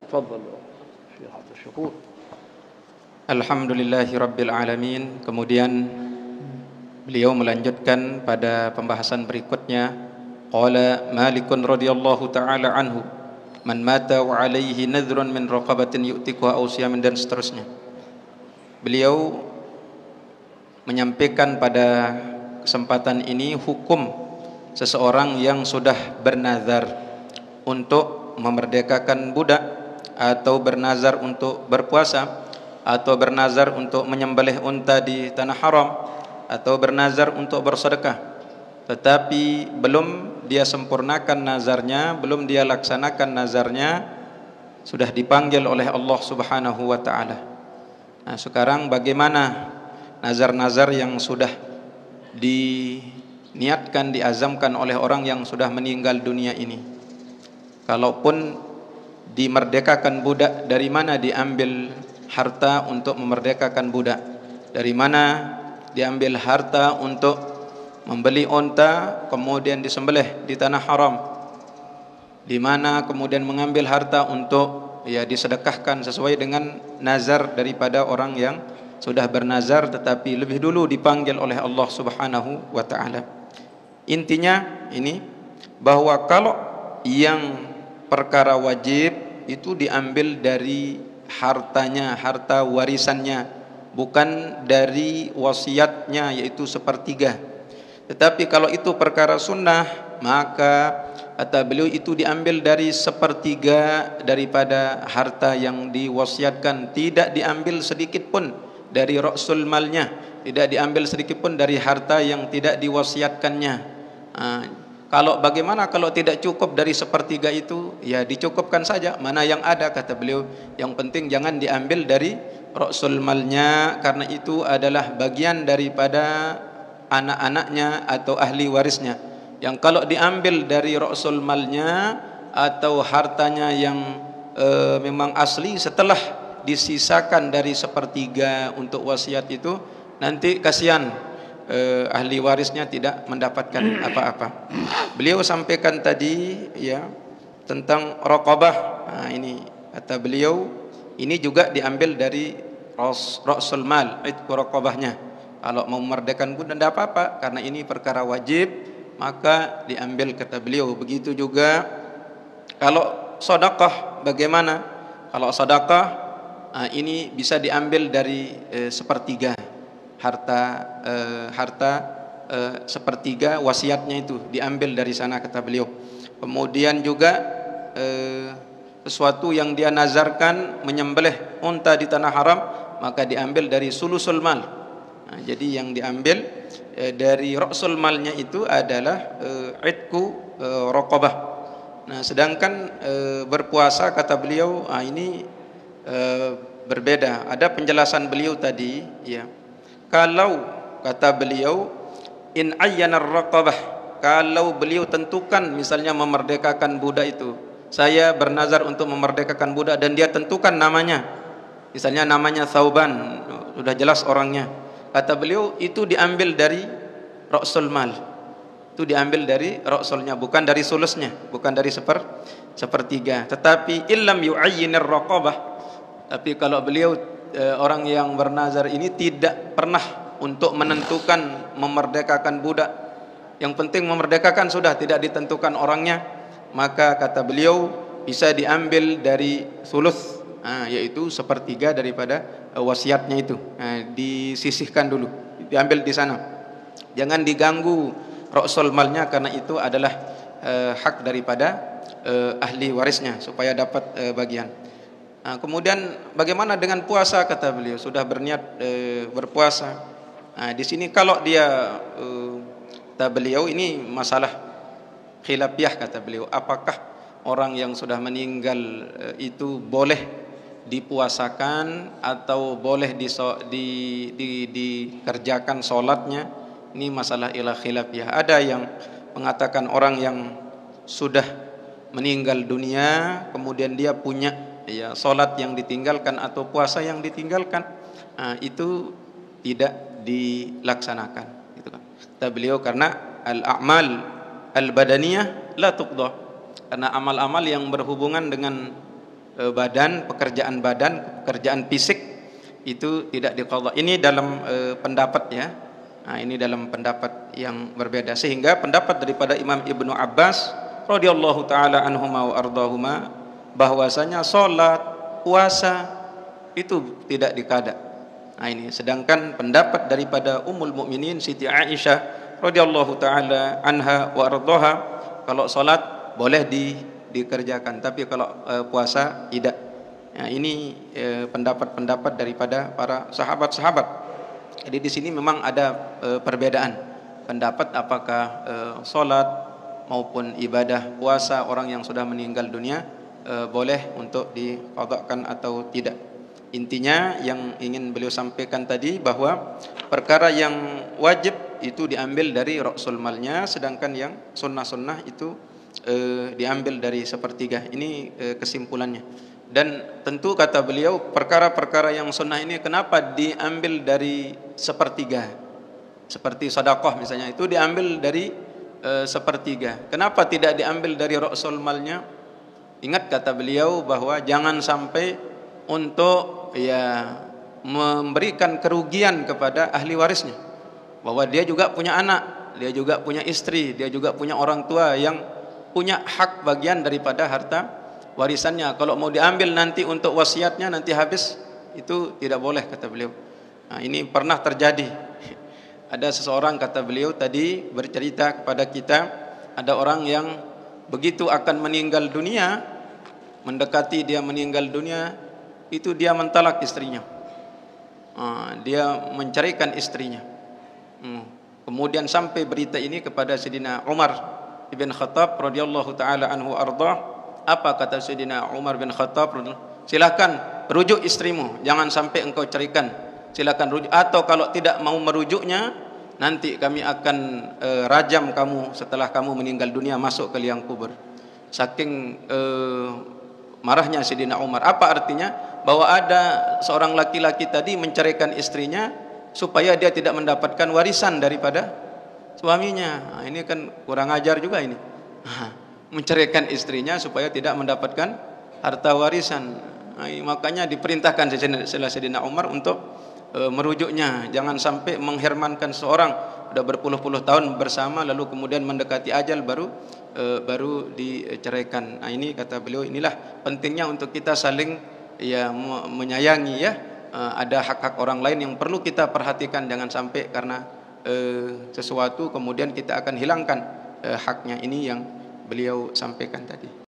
تفضل Syekh Abdul Syakur. Alhamdulillahi Rabbil Alamin. Kemudian beliau melanjutkan pada pembahasan berikutnya. Qala Malikun radhiyallahu ta'ala anhu, man mata wa alaihi nadhrun min raqabatin yu'tiquha aw siyamin, dan seterusnya. Beliau menyampaikan pada kesempatan ini hukum seseorang yang sudah bernazar untuk memerdekakan budak, atau bernazar untuk berpuasa, atau bernazar untuk menyembelih unta di tanah haram, atau bernazar untuk bersedekah, tetapi belum dia sempurnakan nazarnya, belum dia laksanakan nazarnya, sudah dipanggil oleh Allah Subhanahu wa ta'ala. Nah, sekarang bagaimana nazar-nazar yang sudah diniatkan, diazamkan oleh orang yang sudah meninggal dunia ini? Kalaupun dimerdekakan budak, dari mana diambil harta untuk memerdekakan budak? Dari mana diambil harta untuk membeli unta kemudian disembelih di tanah haram? Di mana kemudian mengambil harta untuk disedekahkan sesuai dengan nazar daripada orang yang sudah bernazar tetapi lebih dulu dipanggil oleh Allah Subhanahu wa ta'ala? Intinya ini, bahwa kalau yang perkara wajib itu diambil dari hartanya, harta warisannya, bukan dari wasiatnya yaitu sepertiga. Tetapi kalau itu perkara sunnah, maka kata beliau itu diambil dari sepertiga daripada harta yang diwasiatkan, tidak diambil sedikit pun dari ra'sul malnya, tidak diambil sedikit pun dari harta yang tidak diwasiatkannya. Kalau bagaimana kalau tidak cukup dari sepertiga itu? Ya dicukupkan saja mana yang ada, kata beliau. Yang penting jangan diambil dari ra'sul malnya, karena itu adalah bagian daripada anak-anaknya atau ahli warisnya. Yang kalau diambil dari ra'sul malnya atau hartanya yang memang asli, setelah disisakan dari sepertiga untuk wasiat itu, nanti kasihan ahli warisnya tidak mendapatkan apa-apa. Beliau sampaikan tadi tentang raqabah. Nah, ini kata beliau, ini juga diambil dari ra'sul mal, itu raqabahnya. Kalau mau memerdekakan budak tidak apa-apa, karena ini perkara wajib, maka diambil, kata beliau. Begitu juga kalau sedekah, bagaimana? Kalau sedekah ini bisa diambil dari sepertiga harta sepertiga wasiatnya itu diambil dari sana, kata beliau. Kemudian juga sesuatu yang dia nazarkan menyembelih unta di tanah haram, maka diambil dari sulusul mal. Nah, jadi yang diambil dari ra'sul malnya itu adalah idku raqabah. Nah, sedangkan berpuasa, kata beliau, ini berbeda. Ada penjelasan beliau tadi, kalau kata beliau in ayyana raqabah, kalau beliau tentukan misalnya memerdekakan budak itu, saya bernazar untuk memerdekakan budak dan dia tentukan namanya, misalnya namanya Thauban, sudah jelas orangnya, kata beliau itu diambil dari ra'sul mal, itu diambil dari ra'sulnya, bukan dari sulusnya, bukan dari sepertiga. Tetapi illam yu'ayyinir raqabah, tapi kalau beliau orang yang bernazar ini tidak pernah untuk menentukan memerdekakan budak, yang penting memerdekakan sudah, tidak ditentukan orangnya, maka kata beliau bisa diambil dari sulus, yaitu sepertiga daripada wasiatnya itu. Disisihkan dulu, diambil di sana, jangan diganggu ra'sul malnya, karena itu adalah hak daripada ahli warisnya supaya dapat bagian. Kemudian bagaimana dengan puasa, kata beliau, sudah berniat berpuasa. Di sini kalau dia kata beliau ini masalah khilafiyah, kata beliau, apakah orang yang sudah meninggal itu boleh dipuasakan atau boleh dikerjakan sholatnya? Ini masalah khilafiyah. Ada yang mengatakan orang yang sudah meninggal dunia kemudian dia punya sholat yang ditinggalkan atau puasa yang ditinggalkan, itu tidak dilaksanakan, gitu kan. Kata beliau, karena al-a'mal al-badaniyah la tuqda, karena amal-amal yang berhubungan dengan badan, pekerjaan fisik itu tidak diqadha. Ini dalam pendapat ya. Nah, ini dalam pendapat yang berbeda, sehingga pendapat daripada Imam Ibnu Abbas radhiyallahu taala anhuma wa ardahuma bahwasanya salat, puasa itu tidak diqada. Nah, ini sedangkan pendapat daripada Ummul Mukminin Siti Aisyah radhiyallahu taala anha wa ardhaha, kalau salat boleh dikerjakan, tapi kalau puasa tidak. Nah, ini pendapat-pendapat daripada para sahabat-sahabat. Jadi di sini memang ada perbedaan pendapat apakah salat maupun ibadah puasa orang yang sudah meninggal dunia boleh untuk diqadhakan atau tidak. Intinya yang ingin beliau sampaikan tadi bahwa perkara yang wajib itu diambil dari ra'sul malnya, sedangkan yang sunnah-sunnah itu diambil dari sepertiga. Ini kesimpulannya. Dan tentu kata beliau, perkara-perkara yang sunnah ini kenapa diambil dari sepertiga? Seperti sedekah misalnya, itu diambil dari sepertiga. Kenapa tidak diambil dari ra'sul malnya? Ingat kata beliau bahwa jangan sampai untuk ya memberikan kerugian kepada ahli warisnya, bahwa dia juga punya anak, dia juga punya istri, dia juga punya orang tua yang punya hak bagian daripada harta warisannya. Kalau mau diambil nanti untuk wasiatnya nanti habis, itu tidak boleh kata beliau. Nah, ini pernah terjadi. Ada seseorang kata beliau tadi bercerita kepada kita, ada orang yang begitu akan meninggal dunia, mendekati dia meninggal dunia, itu dia mentalak istrinya. Dia menceraikan istrinya. Kemudian sampai berita ini kepada Sayyidina Umar ibn Khattab radhiyallahu taala anhu ardah. Apa kata Sayyidina Umar bin Khattab? Silakan rujuk istrimu, jangan sampai engkau ceraikan. Silakan rujuk, atau kalau tidak mau merujuknya, nanti kami akan rajam kamu setelah kamu meninggal dunia, masuk ke liang kubur. Saking marahnya Sayyidina Umar. Apa artinya? Bahwa ada seorang laki-laki tadi menceraikan istrinya supaya dia tidak mendapatkan warisan daripada suaminya. Nah, ini kan kurang ajar juga ini. Menceraikan istrinya supaya tidak mendapatkan harta warisan. Nah, makanya diperintahkan Sayyidina Umar untuk merujuknya. Jangan sampai menghermankan seorang sudah berpuluh-puluh tahun bersama lalu kemudian mendekati ajal baru diceraikan. Nah, ini kata beliau, inilah pentingnya untuk kita saling ya menyayangi ya. Ada hak-hak orang lain yang perlu kita perhatikan, jangan sampai karena sesuatu kemudian kita akan hilangkan haknya. Ini yang beliau sampaikan tadi.